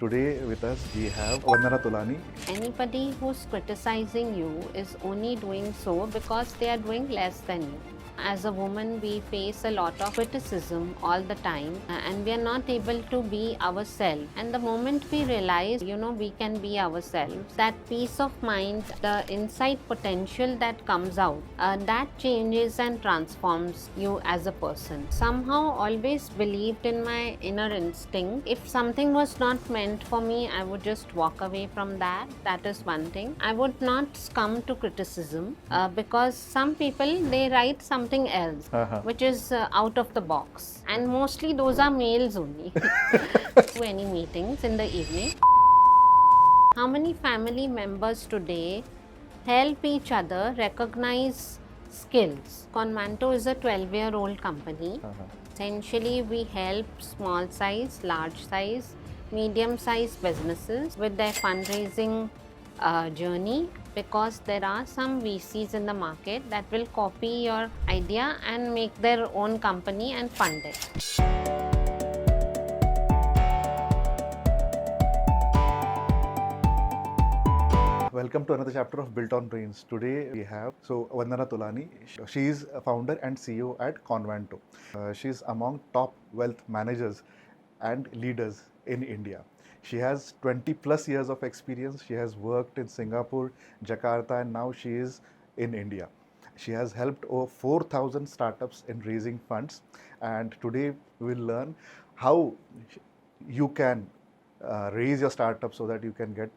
Today with us we have Vandana Tolani. Anybody who's criticizing you is only doing so because they are doing less than you. As a woman, we face a lot of criticism all the time and we are not able to be ourselves. And the moment we realize, we can be ourselves, that peace of mind, the inside potential that comes out, that changes and transforms you as a person. Somehow, always believed in my inner instinct. If something was not meant for me, I would just walk away from that. That is one thing. I would not succumb to criticism because some people they write something else which is out of the box, and mostly those are males only. To any meetings in the evening. How many family members today help each other recognize skills? Convanto is a 12-year-old company. Essentially, we help small size, large size, medium size businesses with their fundraising journey, because there are some VCs in the market that will copy your idea and make their own company and fund it. Welcome to another chapter of Built on Brains. Today we have Vandana Tolani. She is a founder and CEO at Convanto. She is among top wealth managers and leaders in India. She has 20 plus years of experience. She has worked in Singapore, Jakarta, and now she is in India. She has helped over 4,000 startups in raising funds, and today we will learn how you can raise your startup so that you can get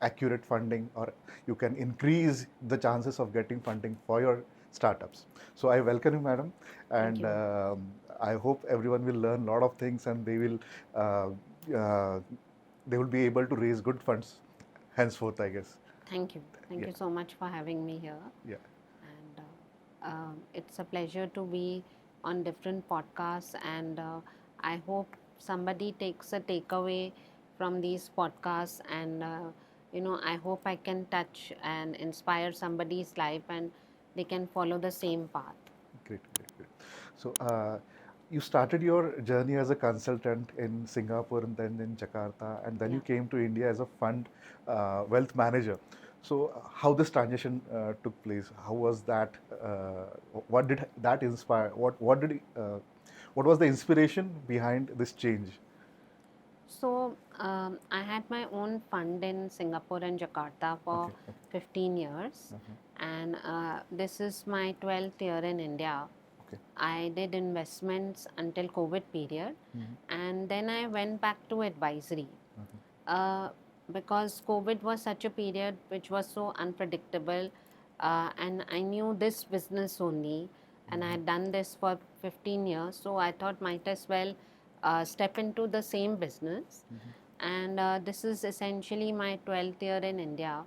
accurate funding, or you can increase the chances of getting funding for your startups. So I welcome you, madam, and I hope everyone will learn a lot of things, and they will be able to raise good funds henceforth, I guess. Thank you. Thank you so much for having me here. Yeah. And it's a pleasure to be on different podcasts, and I hope somebody takes a takeaway from these podcasts, and I hope I can touch and inspire somebody's life and they can follow the same path. Great. So you started your journey as a consultant in Singapore and then in Jakarta, and then you came to India as a fund wealth manager. So how this transition took place? How was that? What did that inspire? What was the inspiration behind this change? So I had my own fund in Singapore and Jakarta for 15 years, and this is my 12th year in India. I did investments until COVID period, and then I went back to advisory because COVID was such a period which was so unpredictable, and I knew this business only, and I had done this for 15 years, so I thought might as well step into the same business. And this is essentially my 12th year in India.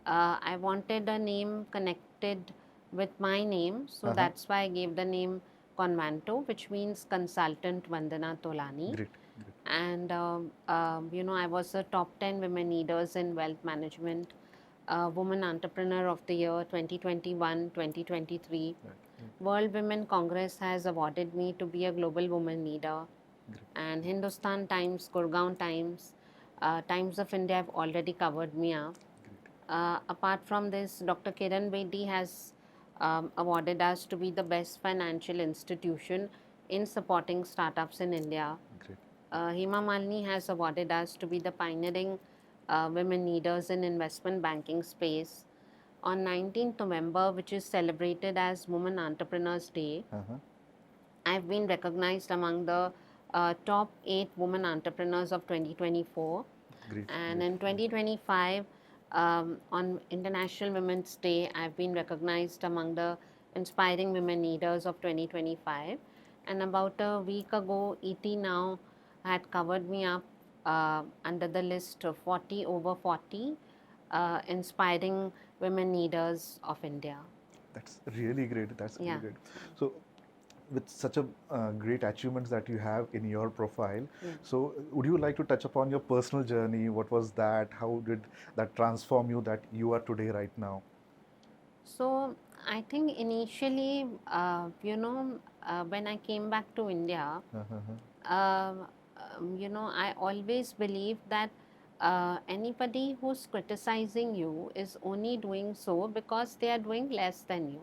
I wanted a name connected with my name, so that's why I gave the name Convanto, which means Consultant Vandana Tolani. Great. And I was a top 10 women leaders in wealth management, Woman Entrepreneur of the Year 2021 2023. World Women Congress has awarded me to be a global woman leader. And Hindustan Times, Gurgaon Times, Times of India have already covered me up. Apart from this, Dr. Kiran Bedi has awarded us to be the best financial institution in supporting startups in India. Hema Malini has awarded us to be the pioneering women leaders in investment banking space. On 19th November, which is celebrated as Women Entrepreneurs Day, I've been recognized among the top 8 women entrepreneurs of 2024. And in 2025, on International Women's Day, I've been recognized among the inspiring women leaders of 2025. And about a week ago, ET Now had covered me up under the list of 40 over 40 inspiring women leaders of India. That's really great. Really great. So with such a great achievements that you have in your profile, so would you like to touch upon your personal journey? What was that? How did that transform you that you are today right now? So I think initially, when I came back to India, I always believe that anybody who's criticizing you is only doing so because they are doing less than you.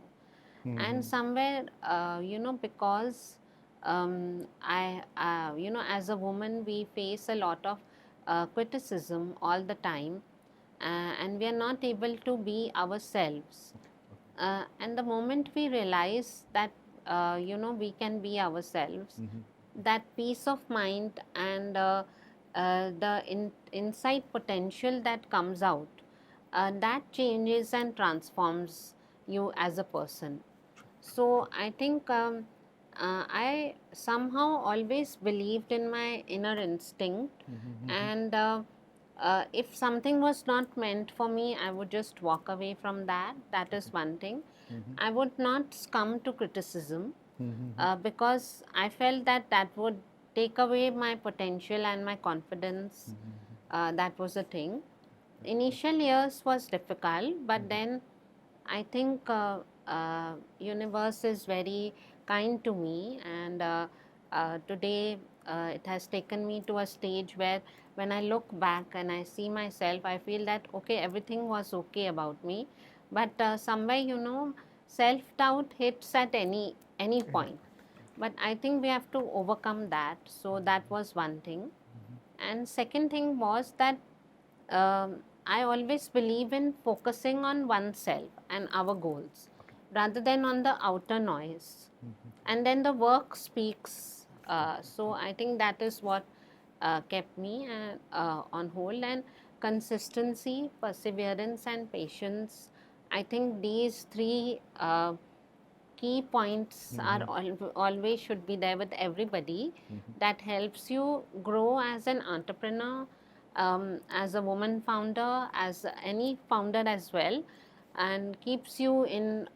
And somewhere, because as a woman, we face a lot of criticism all the time, and we are not able to be ourselves. And the moment we realize that, we can be ourselves, that peace of mind and the inside potential that comes out, that changes and transforms you as a person. So I think I somehow always believed in my inner instinct, and if something was not meant for me, I would just walk away from that. That is one thing. I would not succumb to criticism because I felt that that would take away my potential and my confidence. That was the thing. Initial years was difficult, but then I think universe is very kind to me, and today it has taken me to a stage where when I look back and I see myself, I feel that okay, everything was okay about me, but somewhere self doubt hits at any point. But I think we have to overcome that. So that was one thing, and second thing was that I always believe in focusing on oneself and our goals rather than on the outer noise. And then the work speaks. So I think that is what kept me on hold. And consistency, perseverance, and patience. I think these three key points are always should be there with everybody. That helps you grow as an entrepreneur, as a woman founder, as any founder as well, and keeps you in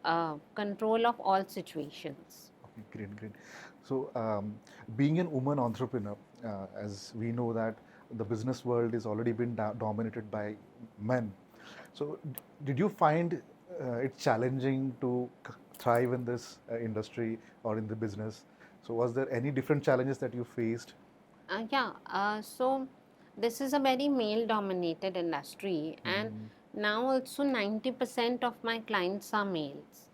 control of all situations. Okay, great, great. So, being an woman entrepreneur, as we know that the business world is already been dominated by men. So, did you find it challenging to thrive in this industry or in the business? So, was there any different challenges that you faced? So this is a very male dominated industry, and now also 90% of my clients are males,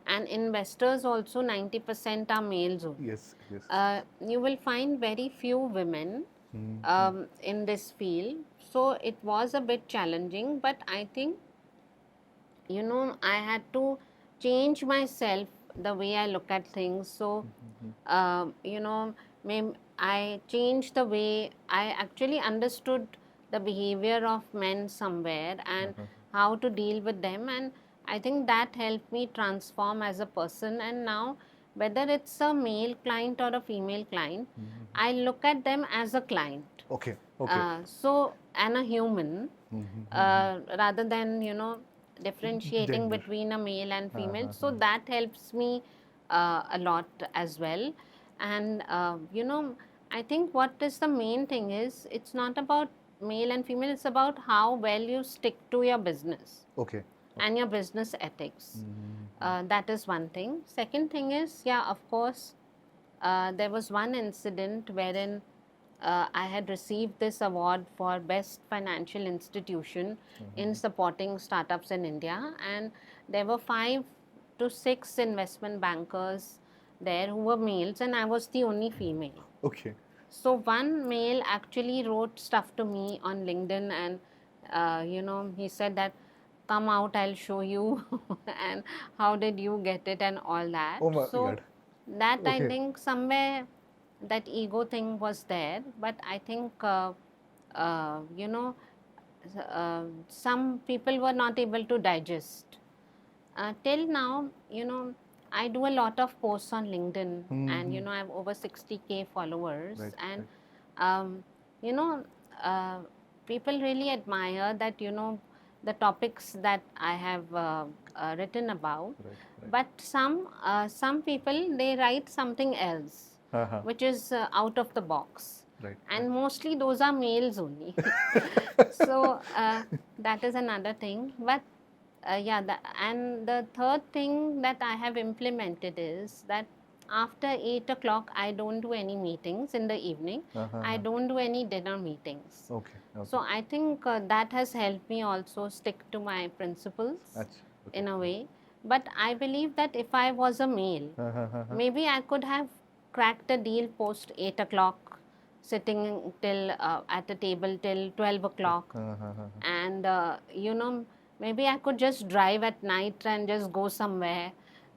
and investors also 90% are males only. Yes, yes. You will find very few women in this field, so it was a bit challenging, but I think I had to change myself, the way I look at things. So I changed the way I actually understood the behavior of men somewhere and how to deal with them, and I think that helped me transform as a person. And now, whether it's a male client or a female client, I look at them as a client. Okay, okay. And a human, rather than differentiating Gender. between a male and female. So that helps me a lot as well. And I think what is the main thing is, it's not about male and female, it's about how well you stick to your business Okay. and your business ethics. That is one thing. Second thing is, of course, there was one incident wherein I had received this award for best financial institution in supporting startups in India, and there were 5 to 6 investment bankers there who were males, and I was the only female. Okay. So one male actually wrote stuff to me on LinkedIn, and he said that, come out, I'll show you, and how did you get it, and all that. Oh my So God. that I Okay. think somewhere that ego thing was there, but I think some people were not able to digest. Till now, I do a lot of posts on LinkedIn, and I have over 60K followers, Right, and um, you know, people really admire that the topics that I have written about. Right, right. But some people, they write something else, which is out of the box, Right, and mostly those are males only. So that is another thing. But and the third thing that I have implemented is that after 8 o'clock, I don't do any meetings in the evening. I don't do any dinner meetings. Okay. Okay. So I think that has helped me also stick to my principles Achha. Okay. in a way. But I believe that if I was a male, maybe I could have cracked a deal post 8 o'clock, sitting till at a table till 12 o'clock. And, maybe I could just drive at night and just go somewhere,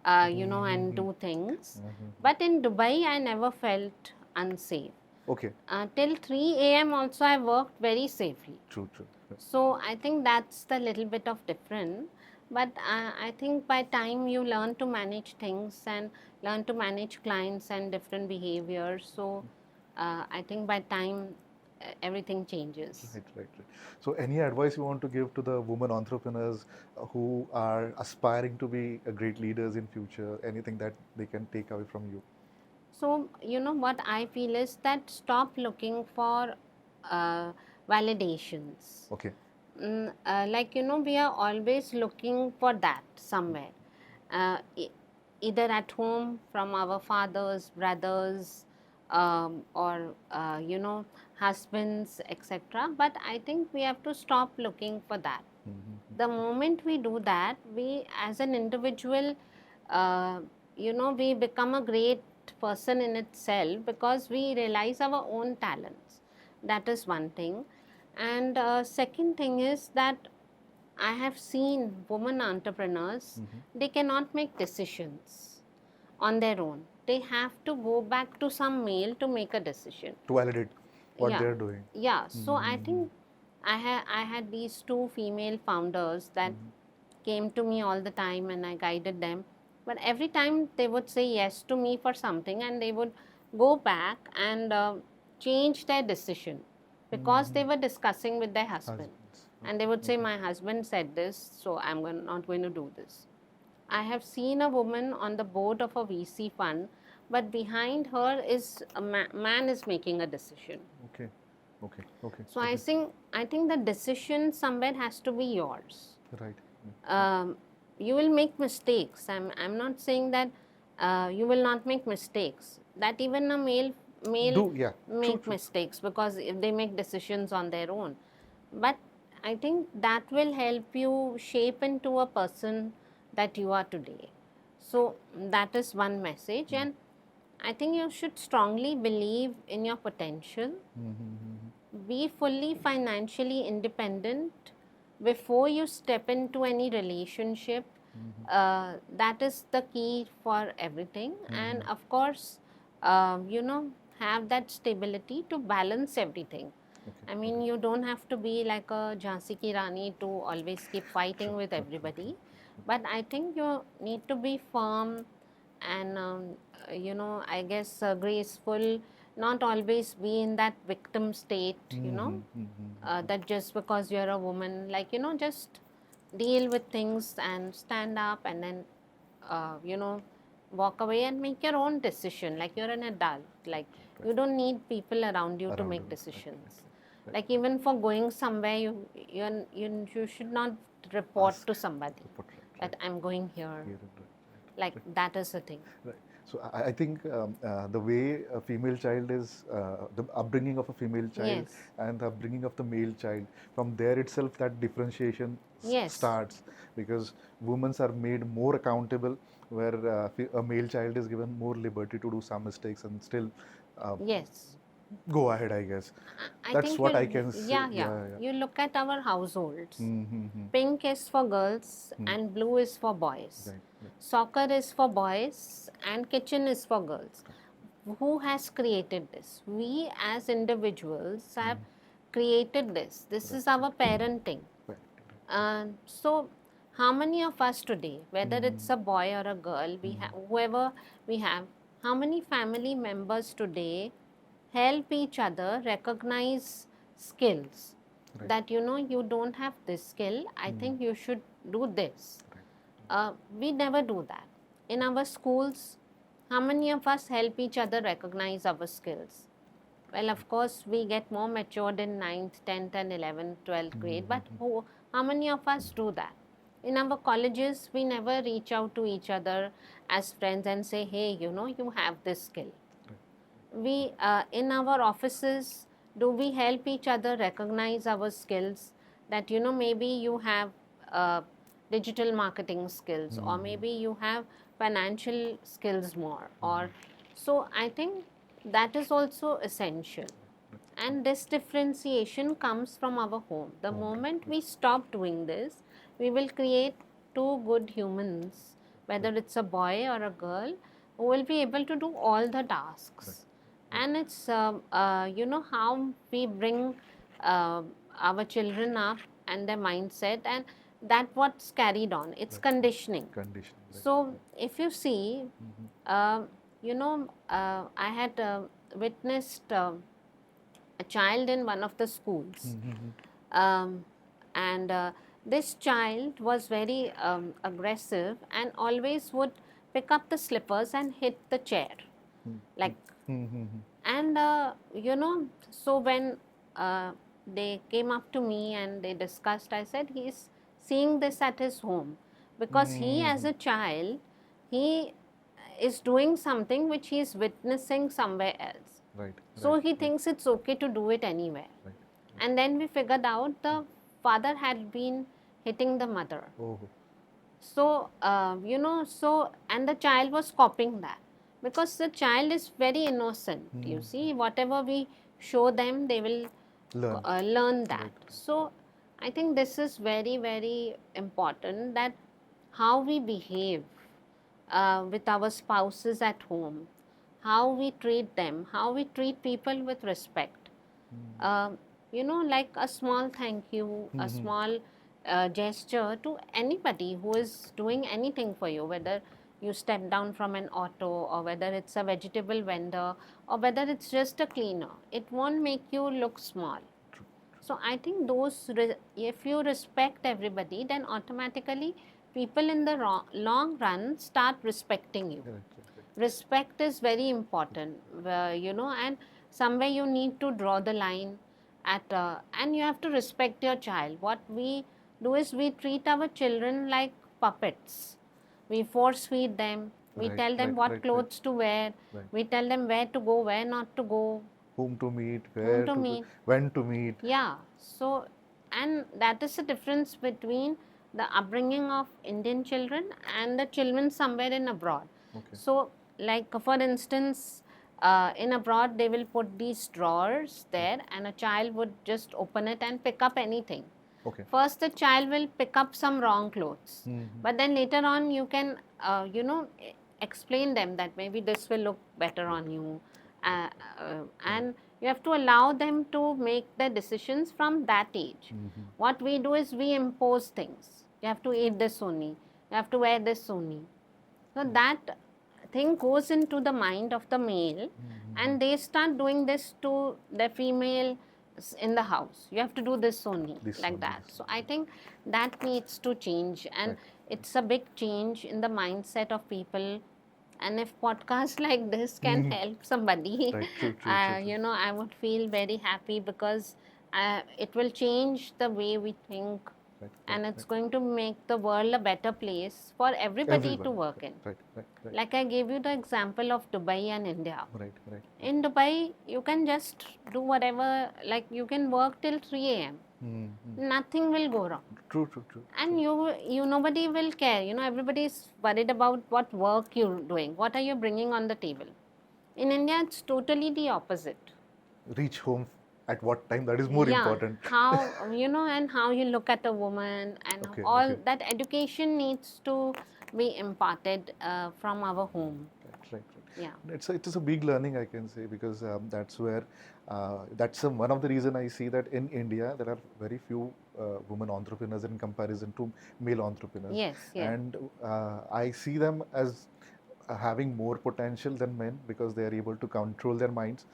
and do things. But in Dubai, I never felt unsafe. Okay. Till 3 a.m. also, I worked very safely. True. So I think that's the little bit of different. But I think by time you learn to manage things and learn to manage clients and different behaviors, so I think by time everything changes. Right. So, any advice you want to give to the women entrepreneurs who are aspiring to be great leaders in future? Anything that they can take away from you? So, what I feel is that stop looking for validations. Okay. We are always looking for that somewhere, either at home from our fathers, brothers, or husbands, etc. But I think we have to stop looking for that. The moment we do that, we as an individual, we become a great person in itself because we realize our own talents. That is one thing. And second thing is that I have seen women entrepreneurs, they cannot make decisions on their own. They have to go back to some male to make a decision. To validate what Yeah. they're doing. Yeah, so I think I had these two female founders that came to me all the time and I guided them. But every time they would say yes to me for something and they would go back and change their decision because they were discussing with their husband. Husbands. And they would say, my husband said this, so I'm not going to do this. I have seen a woman on the board of a VC fund, but behind her is a man is making a decision. Okay. So I think the decision somewhere has to be yours. Right. You will make mistakes. I'm not saying that you will not make mistakes. That even a male make mistakes because if they make decisions on their own. But I think that will help you shape into a person that you are today. So that is one message, and I think you should strongly believe in your potential. Be fully financially independent before you step into any relationship. That is the key for everything. And of course, have that stability to balance everything. I mean, you don't have to be like a Jhansi ki Rani to always keep fighting with everybody. But I think you need to be firm and, I guess graceful, not always be in that victim state, that just because you're a woman, just deal with things and stand up and then, walk away and make your own decision. Like you're an adult. Like you don't need people around you to make decisions. Like even for going somewhere, you should not report to somebody that I'm going here. Like that is the thing. Right. So I think the way a female child is, the upbringing of a female child and the upbringing of the male child, from there itself that differentiation starts, because women are made more accountable, where a male child is given more liberty to do some mistakes and still go ahead, I guess. That's what I can say. Yeah. You look at our households. Pink is for girls and blue is for boys. Right. Soccer is for boys and kitchen is for girls. Who has created this? We as individuals have created this. This is our parenting. So how many of us today, whether it's a boy or a girl, whoever we have, how many family members today help each other recognize skills? That you don't have this skill, I think you should do this. We never do that. In our schools, how many of us help each other recognize our skills? Well, of course, we get more matured in 9th, 10th and 11th, 12th grade, but how many of us do that? In our colleges, we never reach out to each other as friends and say, hey, you have this skill. We in our offices, do we help each other recognize our skills, that maybe you have digital marketing skills, or maybe you have financial skills more, or so I think that is also essential. And this differentiation comes from our home. The moment we stop doing this, we will create two good humans, whether it's a boy or a girl, who will be able to do all the tasks. And it's how we bring uh, our children up and their mindset, and that what's carried on. It's conditioning. Condition. So if you see, I had witnessed a child in one of the schools, um, and this child was very aggressive and always would pick up the slippers and hit the chair, like. And so when they came up to me and they discussed, I said he's seeing this at his home, because he, as a child, he is doing something which he is witnessing somewhere else. Right. So he thinks it's okay to do it anywhere. Right. And then we figured out the father had been hitting the mother. Oh. So, and the child was copying that, because the child is very innocent. You see, whatever we show them, they will learn that. So, I think this is very, very important, that how we behave with our spouses at home, how we treat them, how we treat people with respect. Like a small thank you, a small gesture to anybody who is doing anything for you, whether you step down from an auto, or whether it's a vegetable vendor, or whether it's just a cleaner. It won't make you look small. So I think if you respect everybody, then automatically people in the long run start respecting you. Respect is very important, and somewhere you need to draw the line at, and you have to respect your child. What we do is we treat our children like puppets. We force feed them. We tell them what clothes to wear. We tell them where to go, where not to go. Whom to meet, where to meet, when to meet. Yeah. So, and that is the difference between the upbringing of Indian children and the children somewhere in abroad. So, like for instance, in abroad they will put these drawers there, and a child would just open it and pick up anything. First, the child will pick up some wrong clothes, but then later on you can, explain them that maybe this will look better on you, and you have to allow them to make their decisions from that age. What we do is we impose things. You have to eat this only. You have to wear this only. So that thing goes into the mind of the male, and they start doing this to the female in the house. You have to do this only, like that. So I think that needs to change, and it's a big change in the mindset of people. And if podcasts like this can help somebody, I would feel very happy, because it will change the way we think, and it's going to make the world a better place for everybody to work in. Like I gave you the example of Dubai and India. In Dubai, you can just do whatever, like you can work till 3 a.m. Nothing will go wrong. True. And you nobody will care. Everybody is worried about what work you're doing. What are you bringing on the table? In India, it's totally the opposite. Reach home at what time, that is more important. How, and how you look at a woman, and that education needs to be imparted from our home. Right. Yeah. It is a big learning, I can say, because that's where, that's one of the reason I see that in India there are very few women entrepreneurs in comparison to male entrepreneurs. Yes. And I see them as having more potential than men, because they are able to control their minds.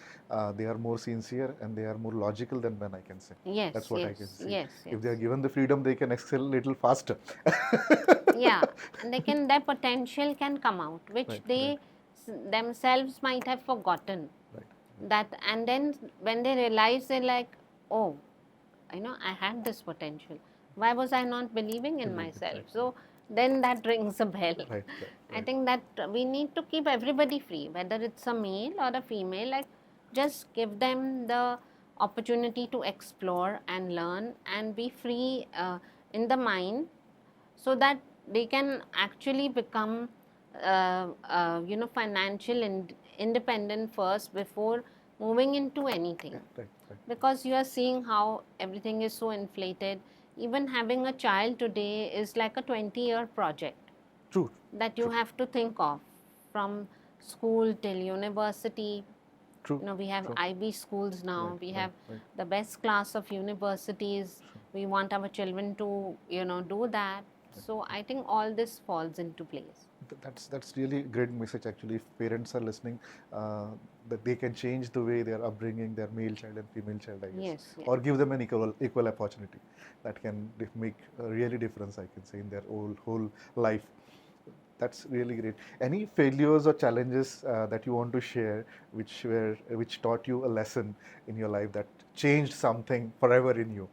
They are more sincere and they are more logical than men, I can say. Yes. That's what I can say. Yes. If they are given the freedom, they can excel a little faster. Yeah, and their potential can come out, which they themselves might have forgotten. That, and then when they realize, they're like, oh, I had this potential. Why was I not believing in Believe, myself? exactly. So then that rings a bell. Right, I right. think that we need to keep everybody free, whether it's a male or a female. Like, just give them the opportunity to explore and learn and be free in the mind, so that they can actually become financial independent first before moving into anything. Right. Because you are seeing how everything is so inflated. Even having a child today is like a 20-year project True. that you have to think of, from school till university. True. We have True. IB schools now. Right, We right, have right. the best class of universities. We want our children to do that. So I think all this falls into place. That's really great message actually. If parents are listening, uh, that they can change the way they are upbringing their male child and female child, I guess, Yes. or give them an equal opportunity. That can make a really difference, I can say, in their whole life. That's really great. Any failures or challenges that you want to share, which taught you a lesson in your life that changed something forever in you?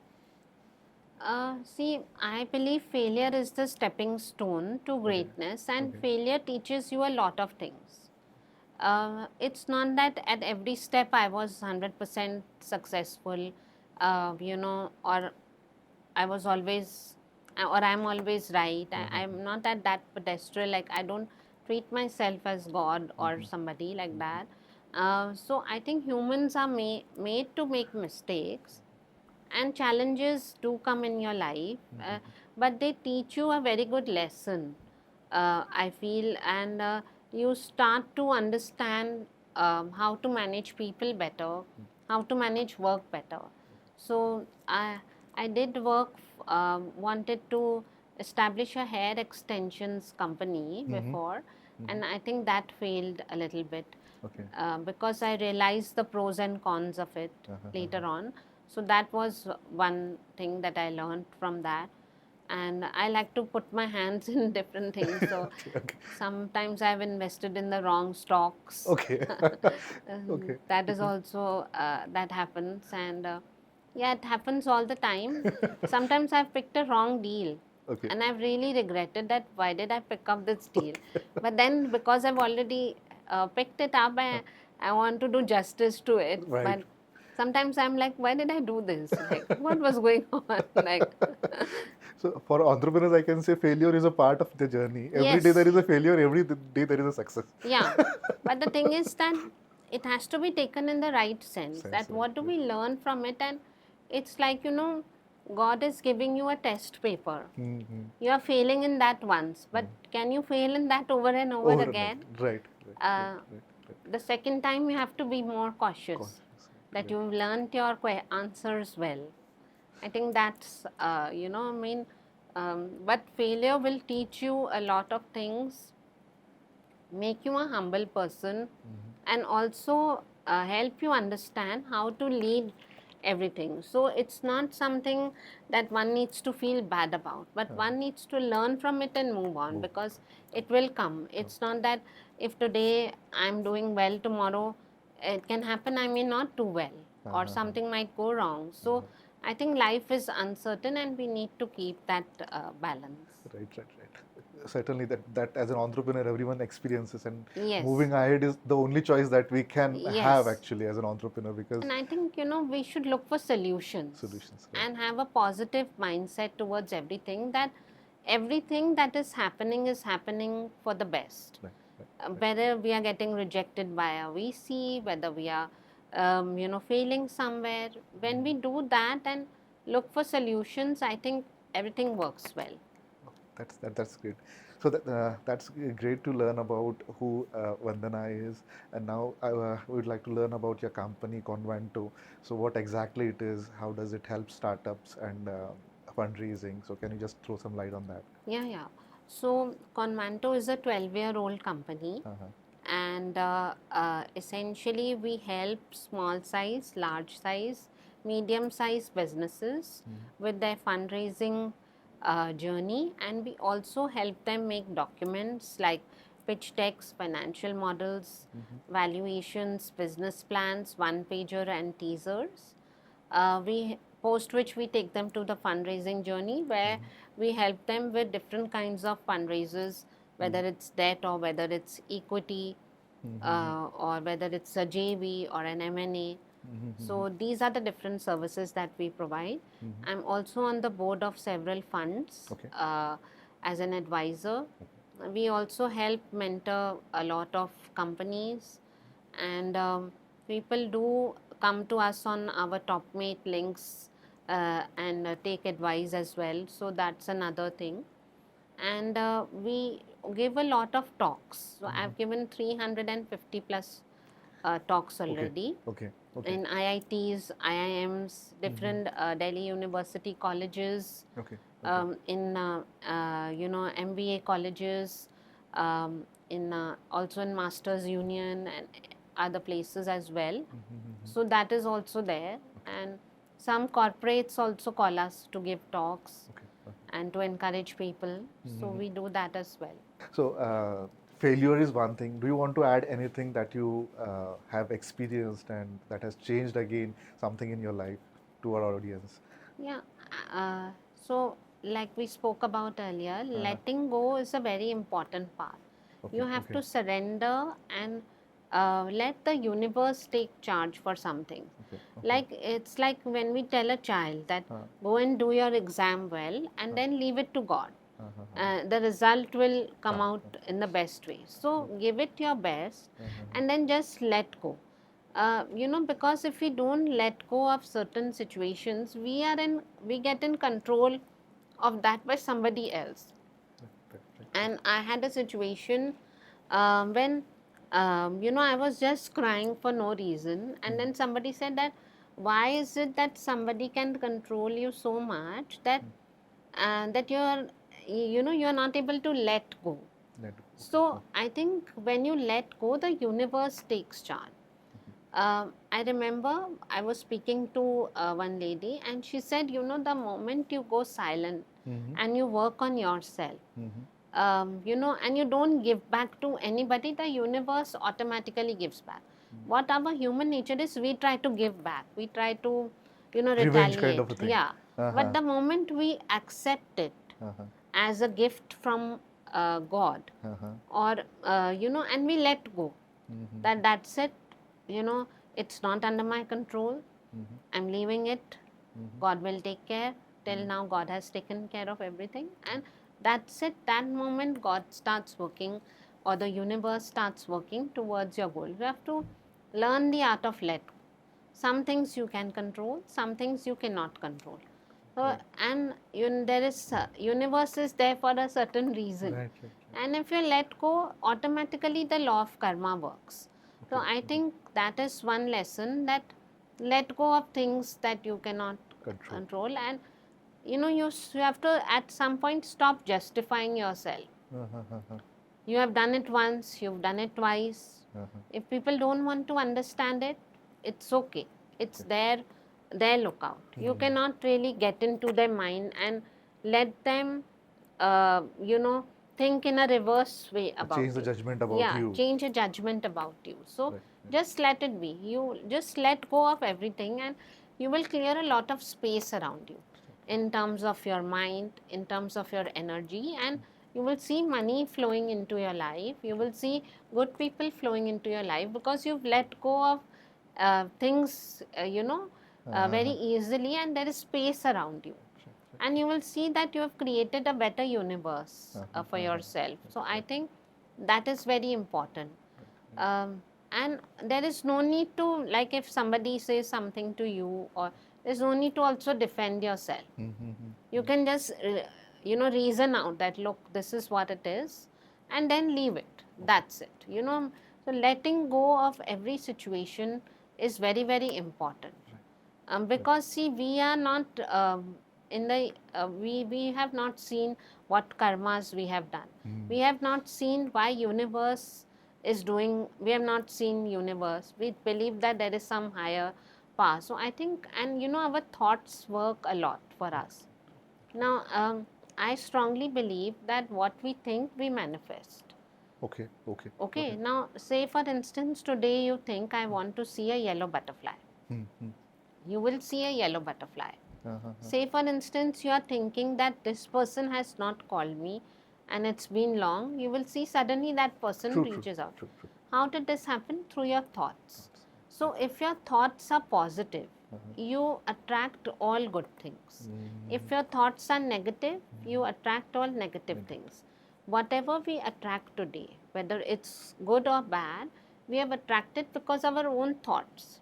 See, I believe failure is the stepping stone to greatness, and Okay. failure teaches you a lot of things. It's not that at every step I was 100% successful, or I was always, or I'm always right. I'm not at that pedestal. Like, I don't treat myself as God or somebody like that. So I think humans are made to make mistakes, and challenges do come in your life, but they teach you a very good lesson, I feel, and you start to understand how to manage people better, how to manage work better. So I did work, wanted to establish a hair extensions company before, and I think that failed a little bit, Okay. because I realized the pros and cons of it later on. So that was one thing that I learned from that. And I like to put my hands in different things. So Okay. sometimes I've invested in the wrong stocks. Okay. Okay. That is also, that happens. And yeah, it happens all the time. Sometimes I've picked a wrong deal. Okay. And I've really regretted that, why did I pick up this deal? But then, because I've already picked it up, I want to do justice to it. Right. But sometimes I'm like, why did I do this? Like, what was going on? Like, So for entrepreneurs, I can say failure is a part of the journey. Every day yes, there is a failure, every day there is a success. yeah. But the thing is that it has to be taken in the right sense. That Sense, right, what do we learn from it? And it's like, God is giving you a test paper. You are failing in that once, but can you fail in that over and over again? Right. The second time you have to be more cautious, that you've learned your answers well. I think that's, but failure will teach you a lot of things, make you a humble person, and also help you understand how to lead everything. So it's not something that one needs to feel bad about, but one needs to learn from it and move on, because it will come. It's not that if today I'm doing well, tomorrow it can happen I may not do well, or something might go wrong. So I think life is uncertain, and we need to keep that balance. Right. Certainly, that as an entrepreneur, everyone experiences, and Yes. moving ahead is the only choice that we can have Yes. actually as an entrepreneur, because And I think, we should look for solutions, right. and have a positive mindset towards everything, that everything that is happening for the best. Right. Whether we are getting rejected by a VC, whether we are, failing somewhere, when we do that and look for solutions, I think everything works well. That's great. So that's great to learn about who Vandana is, and now I would like to learn about your company Convanto. So what exactly it is? How does it help startups and fundraising? So can you just throw some light on that? Yeah. So Convanto is a 12-year-old company, and essentially we help small size, large size, medium size businesses with their fundraising journey, and we also help them make documents like pitch decks, financial models, valuations, business plans, one pager, and teasers. We post which we take them to the fundraising journey where we help them with different kinds of fundraisers, whether it's debt or whether it's equity, or whether it's a JV or an M&A. So these are the different services that we provide. I'm also on the board of several funds Okay. as an advisor. We also help mentor a lot of companies, and people do come to us on our Topmate links and take advice as well. So that's another thing. And we give a lot of talks. So I've given 350 plus talks already Okay. Okay. in IITs, IIMs, different Delhi University colleges, Okay. in MBA colleges, in also in Masters Union and other places as well. So that is also there, and some corporates also call us to give talks Okay. and to encourage people. So we do that as well. So, failure is one thing. Do you want to add anything that you have experienced and that has changed again something in your life to our audience? Yeah. So, like we spoke about earlier, letting go is a very important part. Okay, You have okay. to surrender and let the universe take charge for something. Okay. Like it's like when we tell a child that go and do your exam well and then leave it to God. The result will come out in the best way. So give it your best and then just let go. Because if we don't let go of certain situations, we get in control of that by somebody else. And I had a situation when I was just crying for no reason, and then somebody said that why is it that somebody can control you so much that that you're not able to let go. Let go. So I think when you let go, the universe takes charge. I remember I was speaking to one lady, and she said, the moment you go silent and you work on yourself, and you don't give back to anybody, the universe automatically gives back. What our human nature is, we try to give back. We try to, Revenge kind retaliate. of a thing. Yeah. But the moment we accept it as a gift from God, or, and we let go, that's it, it's not under my control. I'm leaving it. God will take care. Till now, God has taken care of everything. And that's it. That moment, God starts working, or the universe starts working towards your goal. You have to learn the art of let go. Some things you can control, some things you cannot control. So, and there is universe is there for a certain reason. Right. And if you let go, automatically the law of karma works. So I think that is one lesson, that let go of things that you cannot control, and you have to at some point stop justifying yourself. You have done it once, you've done it twice. If people don't want to understand it, it's okay. It's their lookout. You cannot really get into their mind and let them think in a reverse way about Change the you. judgment about Yeah, you. change a judgment about you. So Right. just let it be. You just let go of everything, and you will clear a lot of space around you in terms of your mind, in terms of your energy, and you will see money flowing into your life. You will see good people flowing into your life because you've let go of things, very easily, and there is space around you. And you will see that you have created a better universe for yourself. So I think that is very important. And there is no need to, like, if somebody says something to you, or there's no need to also defend yourself. You can just reason out that, look, this is what it is, and then leave it. That's it. So letting go of every situation is very, very important. Because see, we are not in the we have not seen what karmas we have done. We have not seen why universe is doing. We have not seen universe. We believe that there is some higher power. So I think, and our thoughts work a lot for us. Now, I strongly believe that what we think, we manifest. Okay. Now, say for instance, today you think, I want to see a yellow butterfly. You will see a yellow butterfly. Say for instance, you are thinking that this person has not called me and it's been long. You will see suddenly that person True, reaches out. true, true. How did this happen? Through your thoughts. So if your thoughts are positive, you attract all good things. If your thoughts are negative, you attract all negative things. Whatever we attract today, whether it's good or bad, we have attracted because of our own thoughts.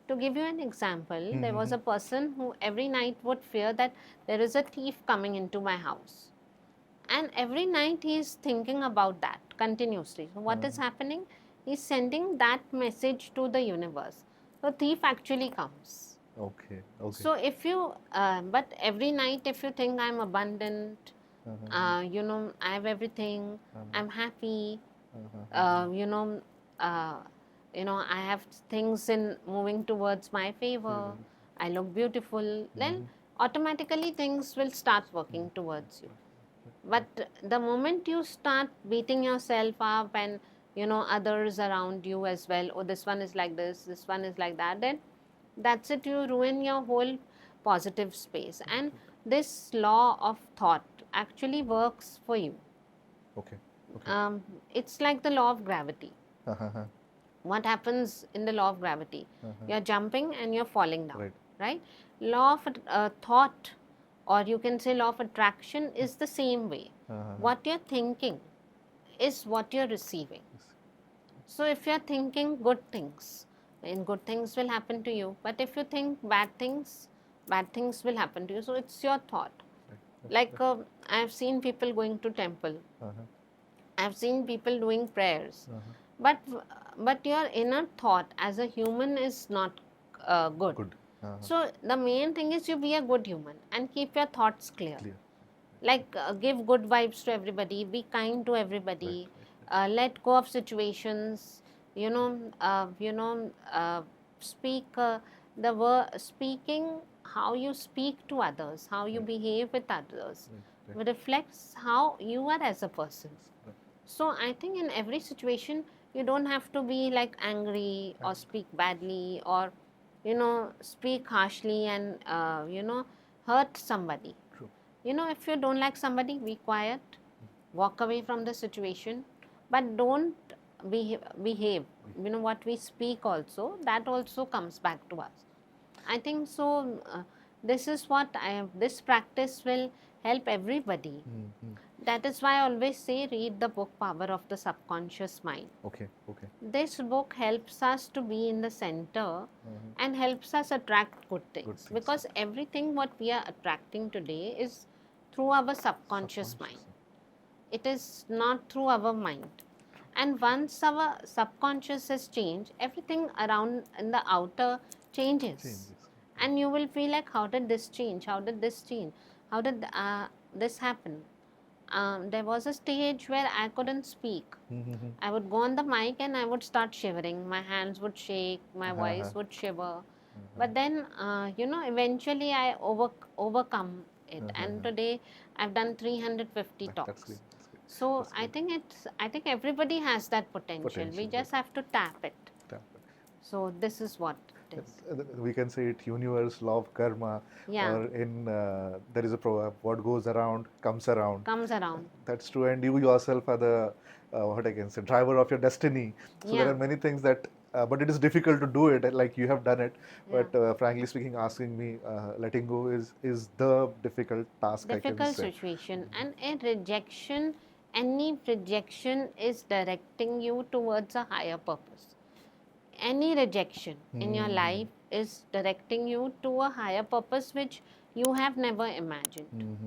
To give you an example, there was a person who every night would fear that there is a thief coming into my house. And every night he is thinking about that continuously. So what is happening? He's sending that message to the universe. The thief actually comes. Okay, okay. So if you, but every night if you think I'm abundant, you know, I have everything, I'm happy, you know, I have things in moving towards my favor, I look beautiful, then automatically things will start working towards you. But the moment you start beating yourself up and others around you as well, oh, this one is like this one is like that, then that's it, you ruin your whole positive space. And this law of thought actually works for you. Okay, okay. It's like the law of gravity. What happens in the law of gravity? You're jumping and you're falling down, right? Law of thought, or you can say law of attraction, is the same way. What you're thinking is what you're receiving. So if you're thinking good things, then good things will happen to you. But if you think bad things will happen to you. So it's your thought. Like I've seen people going to temple. I've seen people doing prayers. But your inner thought as a human is not good. So the main thing is you be a good human and keep your thoughts clear. Like give good vibes to everybody, be kind to everybody, let go of situations, speak the word, speaking, how you speak to others, how you behave with others, reflects how you are as a person. So I think in every situation you don't have to be like angry or speak badly or speak harshly and hurt somebody. If you don't like somebody, be quiet, walk away from the situation, but don't behave. What we speak also, that also comes back to us. I think so. This is what this practice will help everybody. That is why I always say read the book Power of the Subconscious Mind. Okay, okay. This book helps us to be in the center and helps us attract good things. Because everything what we are attracting today is through our subconscious mind. It is not through our mind. And once our subconscious has changed, everything around in the outer changes. And you will feel like, how did this change? How did this change? How did this happen? There was a stage where I couldn't speak. I would go on the mic and I would start shivering. My hands would shake, my voice would shiver. But then, eventually I overcome it. And today I've done 350 talks. That's great. So I think everybody has that potential. We just have to tap it. So this is what it is. We can say it universe, law of karma, or in there is a proverb, what goes around comes around. Comes around. That's true, and you yourself are the what I can say, driver of your destiny. So there are many things that, but it is difficult to do it. Like you have done it, but frankly speaking, asking me letting go is the difficult task. Difficult situation, and a rejection. Any rejection is directing you towards a higher purpose. Any rejection in your life is directing you to a higher purpose which you have never imagined.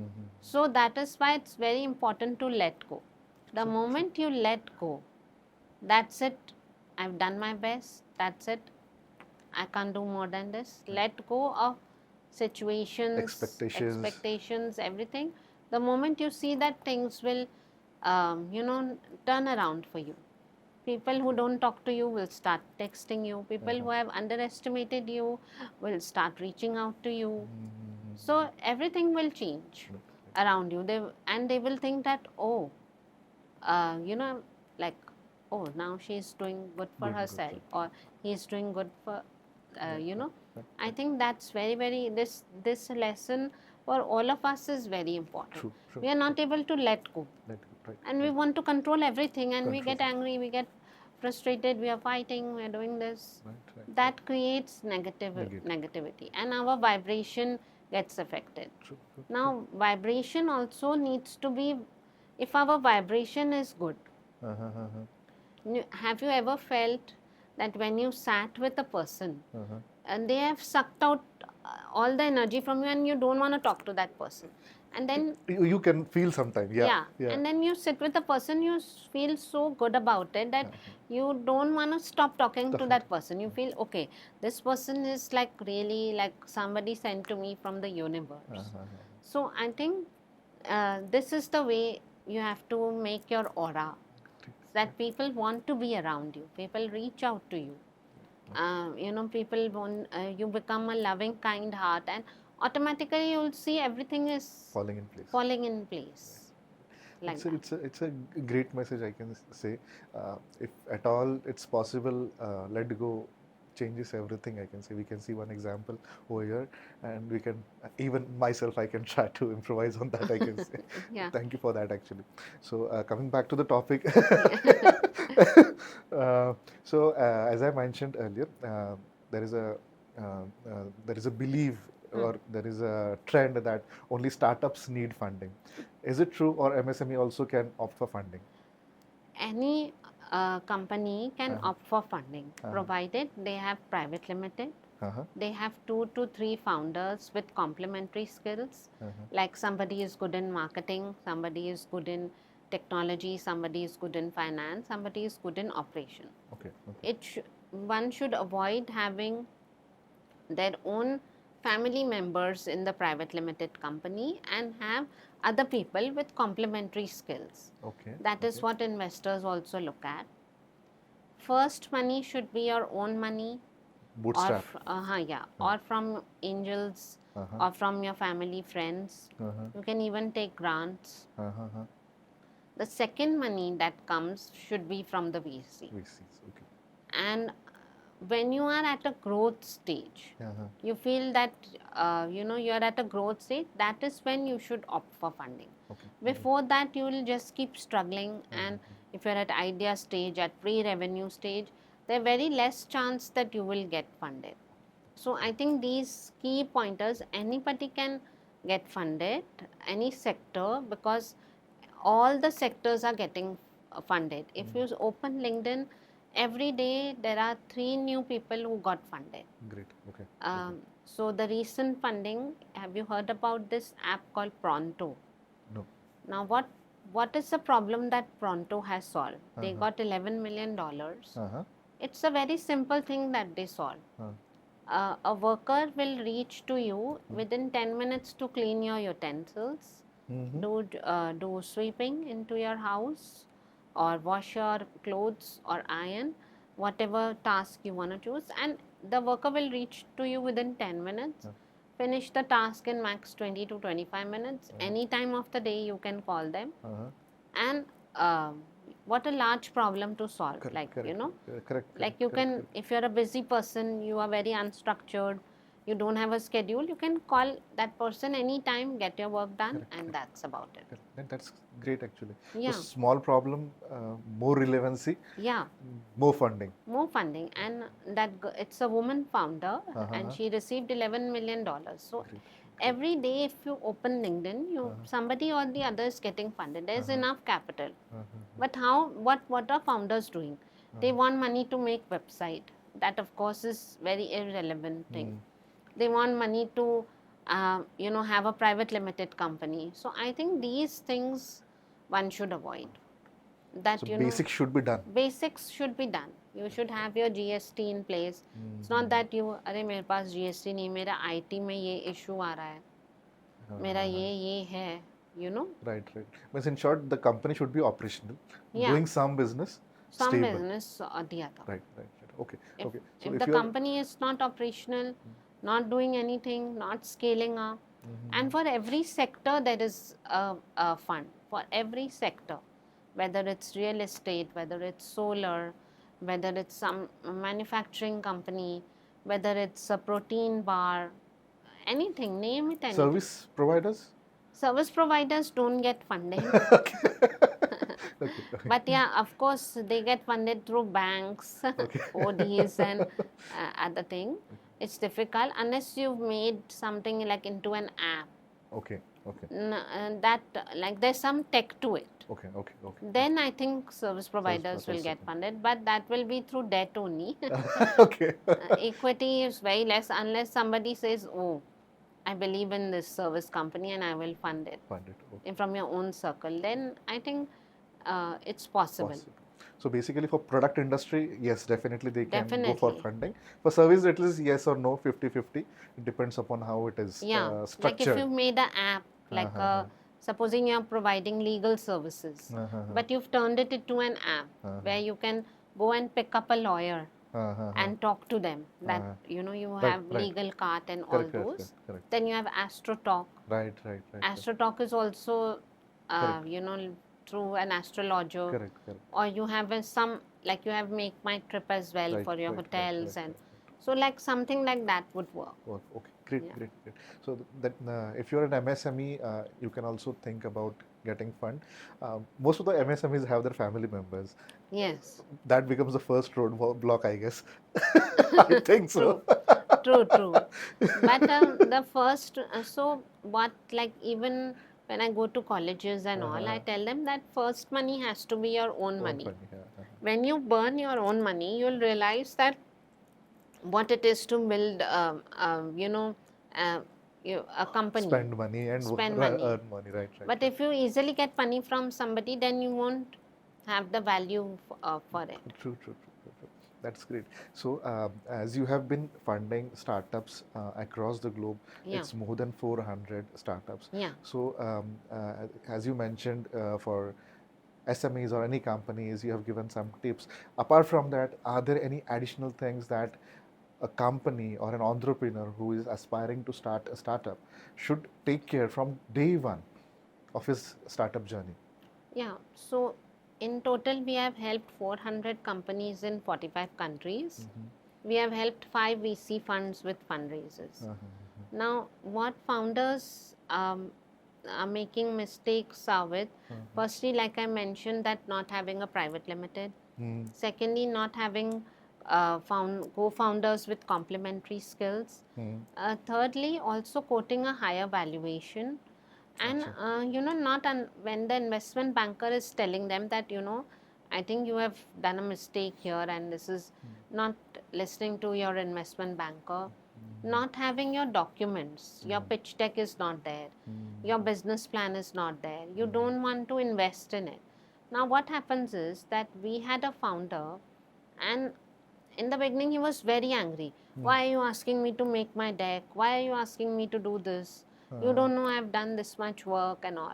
So that is why it's very important to let go. The moment you let go, that's it. I've done my best. That's it. I can't do more than this. Let go of situations, expectations, everything. The moment you see that, things will turn around for you. People who don't talk to you will start texting you. People who have underestimated you will start reaching out to you. So everything will change around you. They will think that, oh, like, oh, now she's doing good for herself, or he's doing good for, I think that's very this lesson for all of us is very important. True, true. We are not able to let go, Right. and we want to control everything, and we Control. get angry, we get frustrated, we are fighting, we are doing this. Right. That creates negativity, and our vibration gets affected. True. Now, vibration also needs to be, if our vibration is good. Have you ever felt that when you sat with a person and they have sucked out all the energy from you and you don't want to talk to that person, and then You can feel sometimes, yeah. and then you sit with a person, you feel so good about it that you don't want to stop talking to that person. You feel, okay, this person is like really like somebody sent to me from the universe. So I think this is the way you have to make your aura, that people want to be around you, people reach out to you. People want, you become a loving, kind heart, and automatically you'll see everything is falling in place. Like it's a great message, I can say. If at all it's possible, let go changes everything, I can say. We can see one example over here, and we can, even myself, I can try to improvise on that, I can say. Yeah. Thank you for that, actually. So coming back to the topic. As I mentioned earlier, there is a belief or there is a trend that only startups need funding. Is it true, or MSME also can opt for funding? Any company can opt for funding, provided they have private limited. They have 2 to 3 founders with complementary skills. Like somebody is good in marketing, somebody is good in technology, somebody is good in finance, somebody is good in operation. One should avoid having their own family members in the private limited company and have other people with complementary skills. That is what investors also look at. First money should be your own money. Bootstrap. Or from angels, or from your family, friends. You can even take grants. The second money that comes should be from the VC. And when you are at a growth stage, you feel that you are at a growth stage, that is when you should opt for funding. Before that, you will just keep struggling, and if you are at idea stage, at pre-revenue stage, there are very less chance that you will get funded. So I think these key pointers, anybody can get funded, any sector, because all the sectors are getting funded. If you open LinkedIn, every day there are 3 new people who got funded. Great. So the recent funding, have you heard about this app called Pronto? No. Now what is the problem that Pronto has solved? They got $11 million. It's a very simple thing that they solve. A worker will reach to you within 10 minutes to clean your utensils, do sweeping into your house, or wash your clothes or iron, whatever task you want to choose, and the worker will reach to you within 10 minutes, finish the task in max 20 to 25 minutes, any time of the day you can call them, and what a large problem to solve. If you're a busy person, you are very unstructured, you don't have a schedule, you can call that person anytime, get your work done, and that's about it. That's great, actually. Yeah. So small problem, more relevancy, more funding. And it's a woman founder, and she received $11 million. So every day if you open LinkedIn, somebody or the other is getting funded. There's enough capital. But what are founders doing? They want money to make website. That of course is very irrelevant thing. They want money to have a private limited company. So I think these things one should avoid. That basics should be done. Basics should be done. You should have your GST in place. It's not that अरे मेरे पास GST नहीं, मेरा IT में ये issue आ रहा है, मेरा ये है, Right. But in short, the company should be operational, doing some business, stable. Business or the other. Right. Okay. So if the company is not operational, not doing anything, not scaling up, and for every sector there is a fund for every sector, whether it's real estate, whether it's solar, whether it's some manufacturing company, whether it's a protein bar, anything, name it, anything. Service providers? Service providers don't get funding. Okay. Okay. But yeah, of course, they get funded through banks, Okay. ODs, and other thing. It's difficult unless you've made something like into an app. Okay. Okay. That like there's some tech to it. Okay. Okay. Okay. Then I think service providers will providers, get okay. funded, but that will be through debt only. Okay. Equity is very less unless somebody says, "Oh, I believe in this service company and I will fund it." Fund it. Okay. From your own circle, then I think it's possible. Possible. So basically, for product industry, yes, definitely they can go for Definitely. funding. For service, it is yes or no, 50-50. It depends upon how it is Yeah, like structured. if you've made an app, like supposing you're providing legal services, but you've turned it into an app where you can go and pick up a lawyer and talk to them. That you know you Right, have right. legal cart and all Correct, correct, those. correct. Then you have AstroTalk. Right, right, right. AstroTalk is also Correct. you know through an astrologer. Correct, correct. Or you have some like you have Make My Trip as well Right, for your right, right, hotels right, and right. so like something like that would work. Work. Okay, great, Yeah. great, great. So that if you're an MSME, you can also think about getting fund. Most of the MSMEs have their family members. Yes. That becomes the first roadblock, I guess. I think so. True. But the first, so what, like even when I go to colleges and all, I tell them that first money has to be your own money. Yeah. When you burn your own money, you'll realize that what it is to build, a company. Spend money and Spend money. earn money, right? But if you easily get money from somebody, then you won't have the value for it. True. That's great. So, as you have been funding startups across the globe, Yeah. it's more than 400 startups. Yeah. So, as you mentioned, for SMEs or any companies, you have given some tips. Apart from that, are there any additional things that a company or an entrepreneur who is aspiring to start a startup should take care from day one of his startup journey? Yeah. So in total, we have helped 400 companies in 45 countries. We have helped 5 VC funds with fundraisers. Now, what founders are making mistakes are with, firstly, like I mentioned, that not having a private limited. Secondly, not having co-founders with complementary skills. Thirdly, also quoting a higher valuation. And when the investment banker is telling them that I think you have done a mistake here and this is not listening to your investment banker, not having your documents, your pitch deck is not there, your business plan is not there, you don't want to invest in it. Now what happens is that we had a founder and in the beginning he was very angry. Why are you asking me to make my deck? Why are you asking me to do this? You don't know I've done this much work and all.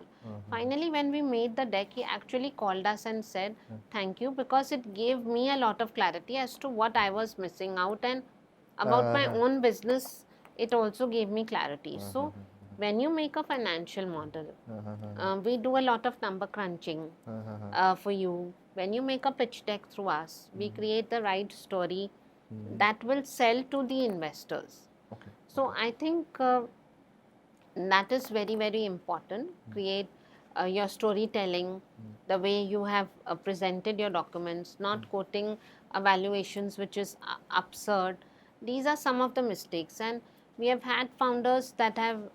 Finally, when we made the deck, he actually called us and said, thank you, because it gave me a lot of clarity as to what I was missing out and about my own business. It also gave me clarity. So, when you make a financial model, we do a lot of number crunching for you. When you make a pitch deck through us, we create the right story that will sell to the investors. Okay. So, I think that is very, very important. Create your storytelling, the way you have presented your documents, not quoting valuations which is absurd. These are some of the mistakes, and we have had founders that have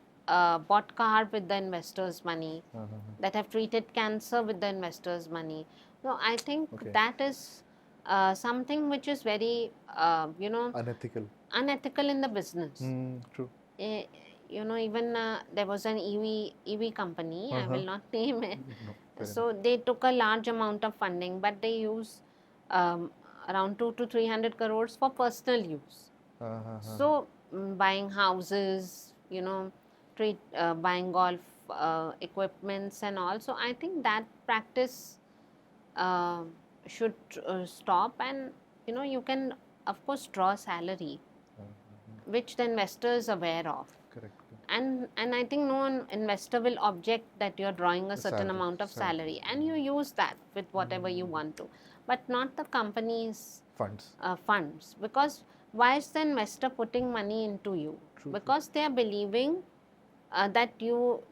bought car with the investors' money, that have treated cancer with the investors' money. So I think that is something which is very unethical in the business. True. Even there was an EV company, I will not name it. No, So they took a large amount of funding, but they use around 200 to 300 crores for personal use. So buying houses, buying golf equipments and all. So I think that practice should stop, and you can of course draw salary, which the investor is aware of. Correct. And I think no one investor will object that you're drawing a certain amount of salary, and you use that with whatever you want to, but not the company's Funds. funds, because why is the investor putting money into you? True. Because they are believing that you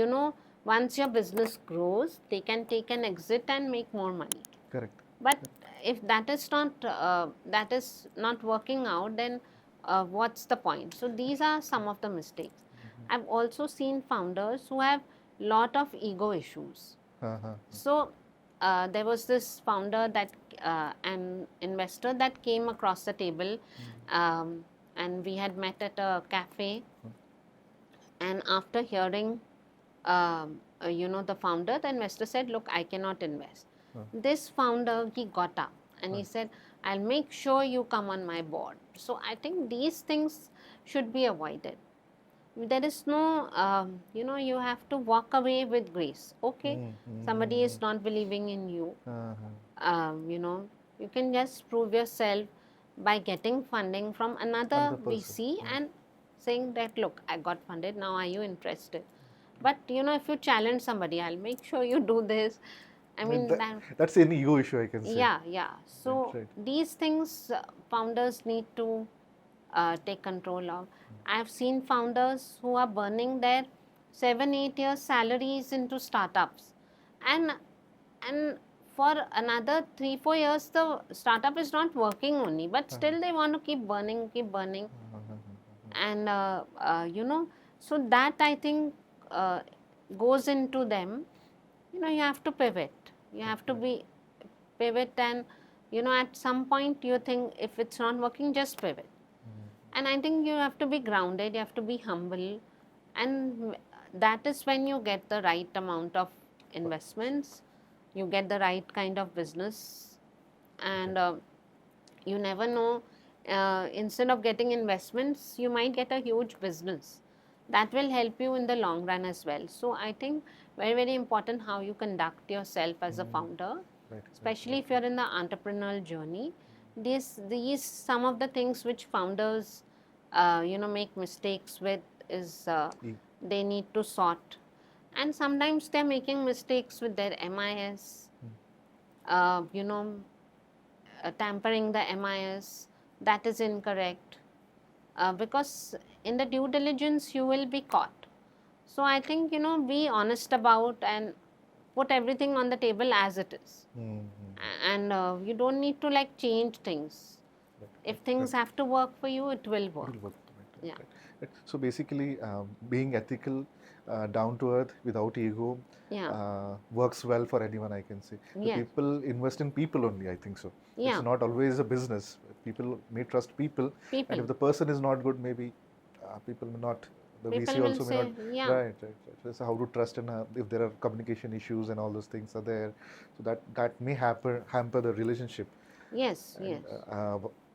know, once your business grows, they can take an exit and make more money. Correct. But if that is not working out, then what's the point? So these are some of the mistakes. I've also seen founders who have lot of ego issues. So there was this founder that an investor that came across the table, and we had met at a cafe. And after hearing, the founder, the investor said, "Look, I cannot invest." This founder, he got up and he said, "I'll make sure you come on my board." So I think these things should be avoided. There is no, you have to walk away with grace. Okay, somebody is not believing in you. You can just prove yourself by getting funding from another VC and saying that, "Look, I got funded, now are you interested?" But if you challenge somebody, "I'll make sure you do this." I mean, that's an ego issue, I can say. Yeah. So these things founders need to take control of. I've seen founders who are burning their 7-8 years salaries into startups, and for another 3-4 years the startup is not working only, but still they want to keep burning, and so that, I think, goes into them. You have to pivot. You have to be pivot, and at some point you think, if it's not working, just pivot. And I think you have to be grounded, you have to be humble, and that is when you get the right amount of investments, you get the right kind of business, and you never know, instead of getting investments, you might get a huge business that will help you in the long run as well. So I think very, very important how you conduct yourself as a founder, especially if you're in the entrepreneurial journey. These some of the things which founders make mistakes with is they need to sort, and sometimes they're making mistakes with their MIS, tampering the MIS. That is incorrect, because in the due diligence you will be caught. So I think, be honest about and put everything on the table as it is. And you don't need to change things. If things have to work for you, it will work. Yeah. So basically, being ethical, down to earth, without ego, works well for anyone, I can say. People invest in people only, I think so. It's not always a business. People may trust people. And if the person is not good, maybe people may not. The VC also may not. Right. So how to trust, and if there are communication issues and all those things are there, so that may hamper the relationship. Yes.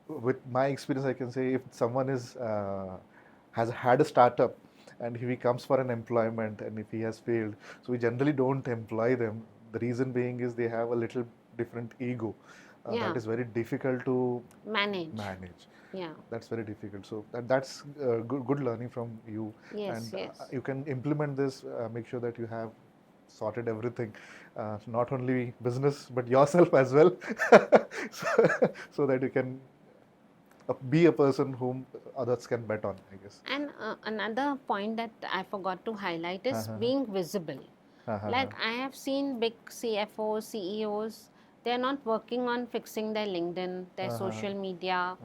With my experience, I can say, if someone has had a startup and if he comes for an employment and if he has failed, so we generally don't employ them. The reason being is they have a little different ego. That is very difficult to manage. Yeah, that's very difficult. So that's good learning from you. Yes. You can implement this. Make sure that you have sorted everything, not only business but yourself as well, so that you can be a person whom others can bet on, I guess. And another point that I forgot to highlight is being visible. Like I have seen big CFOs, CEOs, they are not working on fixing their LinkedIn, their social media,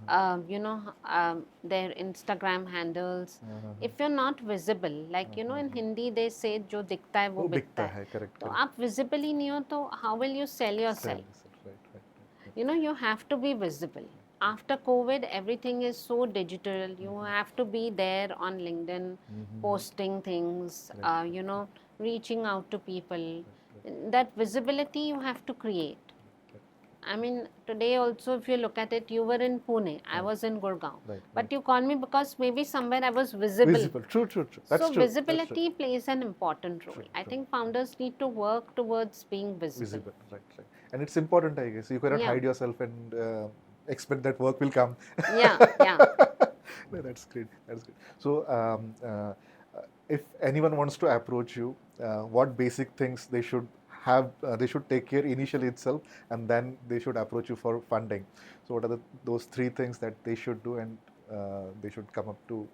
their Instagram handles. If you're not visible, like in Hindi they say, "Jo dikhta hai wo bikta hai." Correct. So aap visible hi nahi ho, to how will you sell yourself? Right. You have to be visible. After COVID, everything is so digital. You have to be there on LinkedIn, posting things, reaching out to people. That visibility you have to create. I mean, today also, if you look at it, you were in Pune, I was in Gurgaon. But you called me because maybe somewhere I was visible. True. That's so true. Visibility plays an important role. I think founders need to work towards being visible. Right. And it's important, I guess. You cannot hide yourself and expect that work will come. Yeah. No, that's great. So, if anyone wants to approach you, what basic things they should have they should take care initially itself, and then they should approach you for funding. So what are those three things that they should do, and they should come up to?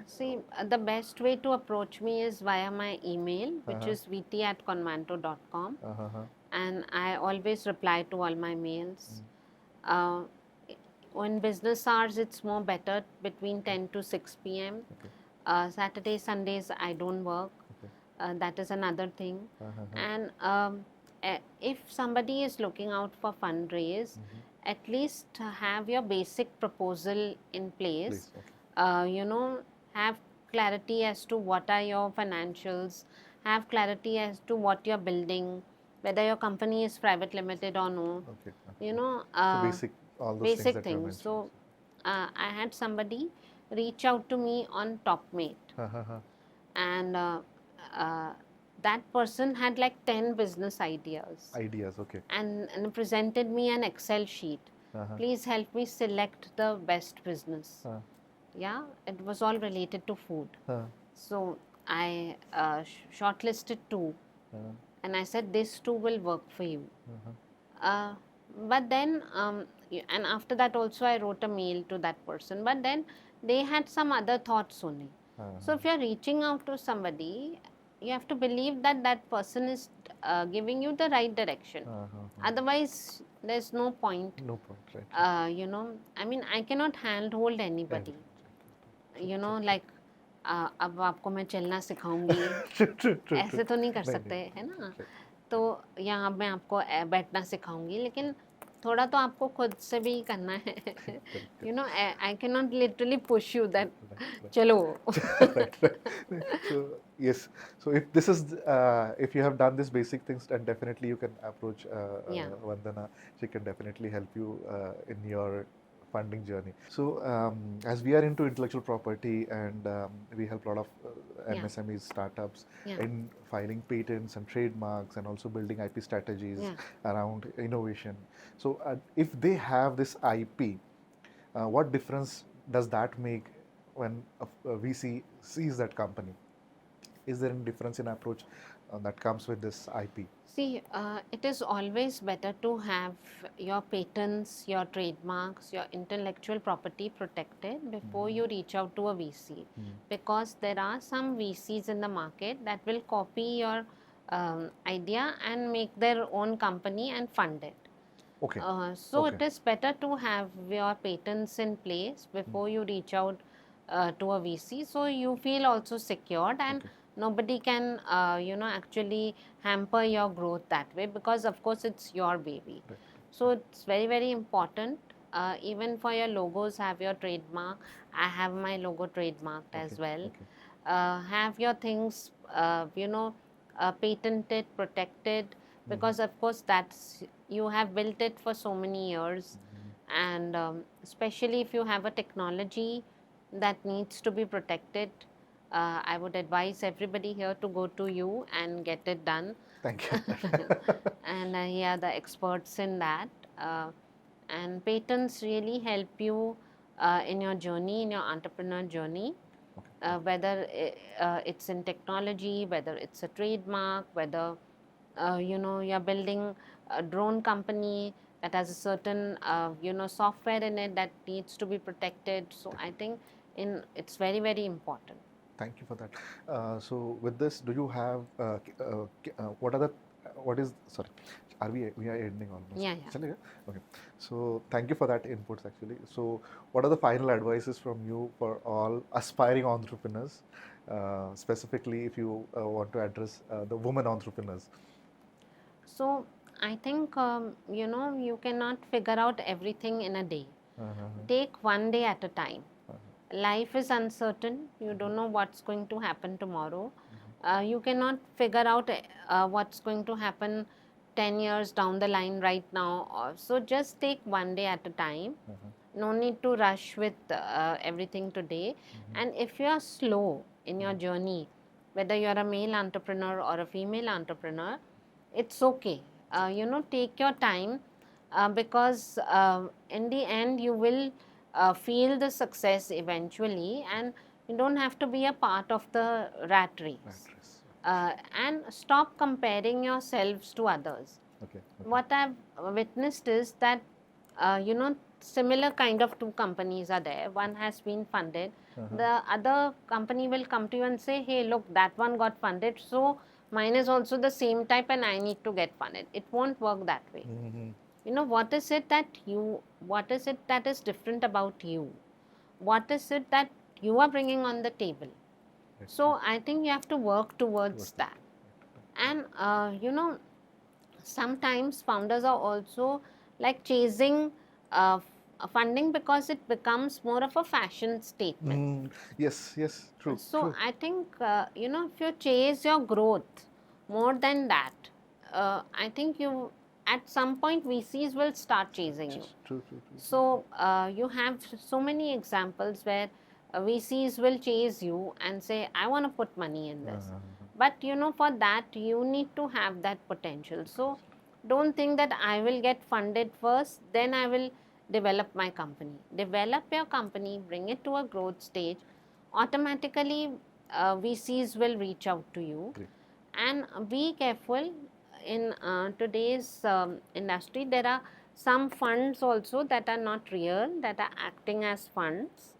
See, the best way to approach me is via my email, which Uh-huh. is vt@convanto.com, Uh-huh. and I always reply to all my mails. Uh, on business hours, it's more better between 10 to 6 p.m. Okay. Saturdays, Sundays, I don't work. Okay. That is another thing. Uh-huh. And if somebody is looking out for fundraise, at least have your basic proposal in place. Please. Okay. You know, have clarity as to what are your financials, have clarity as to what you're building, whether your company is private limited or no. Okay. You know, So basic, all those things basic that you things. mentioned. So I had somebody reach out to me on Topmate, Uh-huh. and that person had like 10 business ideas, Ideas. Okay. and presented me an Excel sheet. Uh-huh. Please help me select the best business. Uh, Yeah, it was all related to food. uh, So I shortlisted two, uh, and I said these two will work for you. uh-huh. But then, and after that also I wrote a mail to that person. But then they had some other thoughts only. Uh-huh. So if you are reaching out to somebody, you have to believe that that person is giving you the right direction. Uh-huh. Otherwise, there's no point. No point, right? You know, I mean, I cannot handhold anybody. You know, like अब आपको मैं चलना सिखाऊंगी, True. ऐसे तो नहीं कर नहीं, सकते, नहीं, है ना? right. तो यहाँ मैं आपको बैठना सिखाऊंगी, लेकिन थोड़ा तो आपको खुद से भी करना है. You know, I cannot literally push you that चलो. Right. So yes, so if this is if you have done these basic things, then definitely you can approach Yeah. Vandana. She can definitely help you in your funding journey. So as we are into intellectual property, and we help a lot of Yeah. MSMEs, startups Yeah. in filing patents and trademarks, and also building IP strategies Yeah. around innovation. So if they have this IP, what difference does that make when a VC sees that company? Is there any difference in approach that comes with this IP? See, it is always better to have your patents, your trademarks, your intellectual property protected before you reach out to a VC. Because there are some VCs in the market that will copy your idea and make their own company and fund it. Okay. So Okay. it is better to have your patents in place before you reach out to a VC, so you feel also secured, and Okay. nobody can you know, actually hamper your growth that way, because of course it's your baby. Right. So it's very, very important. Even for your logos, have your trademark. I have my logo trademarked as Okay. well. Okay. Have your things you know, patented, protected, because of course that's, you have built it for so many years. And especially if you have a technology that needs to be protected, I would advise everybody here to go to you and get it done. Thank you. And here are the experts in that. And patents really help you in your journey, in your entrepreneur journey. Whether it's in technology, whether it's a trademark, whether you know, you're building a drone company that has a certain you know, software in it that needs to be protected. So I think it's very, very important. Thank you for that. So with this, do you have what is, sorry, we are ending almost? Yeah, yeah. Chalega? Okay. So thank you for that inputs actually. So what are the final advices from you for all aspiring entrepreneurs, specifically if you want to address the women entrepreneurs? So I think you know, you cannot figure out everything in a day. Take one day at a time. Life is uncertain. You don't know what's going to happen tomorrow. You cannot figure out what's going to happen 10 years down the line right now. So just take one day at a time. No need to rush with everything today. And if you are slow in your journey, whether you are a male entrepreneur or a female entrepreneur, it's okay. You know, take your time, because in the end you will feel the success eventually, and you don't have to be a part of the rat race. and stop comparing yourselves to others. Okay. What I've witnessed is that, similar kind of two companies are there. One has been funded. The other company will come to you and say, hey, look, that one got funded. So mine is also the same type and I need to get funded. It won't work that way. What is it that is different about you? What is it that you are bringing on the table? So I think you have to work towards that. And, sometimes founders are also like chasing funding because it becomes more of a fashion statement. Yes, true. So I think, if you chase your growth more than that, I think you, at some point, VCs will start chasing you. True. So you have so many examples where VCs will chase you and say, I want to put money in this. But for that, you need to have that potential. So don't think that I will get funded first, then I will develop my company. Develop your company, bring it to a growth stage. Automatically, VCs will reach out to you. Great. And be careful. In today's industry, there are some funds also that are not real, that are acting as funds.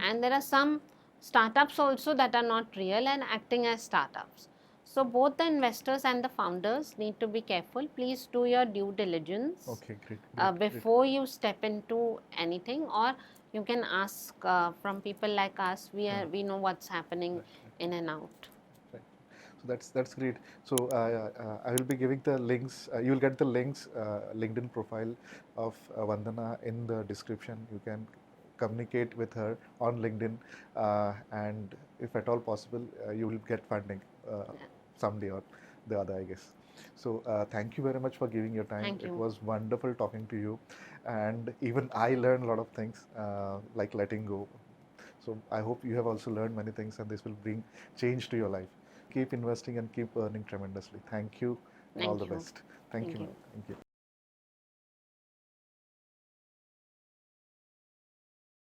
And there are some startups also that are not real and acting as startups. So both the investors and the founders need to be careful. Please do your due diligence. Okay, great. Before you step into anything, or you can ask from people like us. We know what's happening in and out. Right. So that's great. So I will be giving the links. You will get the links, LinkedIn profile of Vandana in the description. You can communicate with her on LinkedIn, and if at all possible, you will get funding someday or the other, I guess. So thank you very much for giving your time. Thank you. It was wonderful talking to you, and even I learned a lot of things, like letting go. So I hope you have also learned many things, and this will bring change to your life. Keep investing and keep earning tremendously. Thank you, and all the Thank you. best. Thank you. Thank you. Thank you.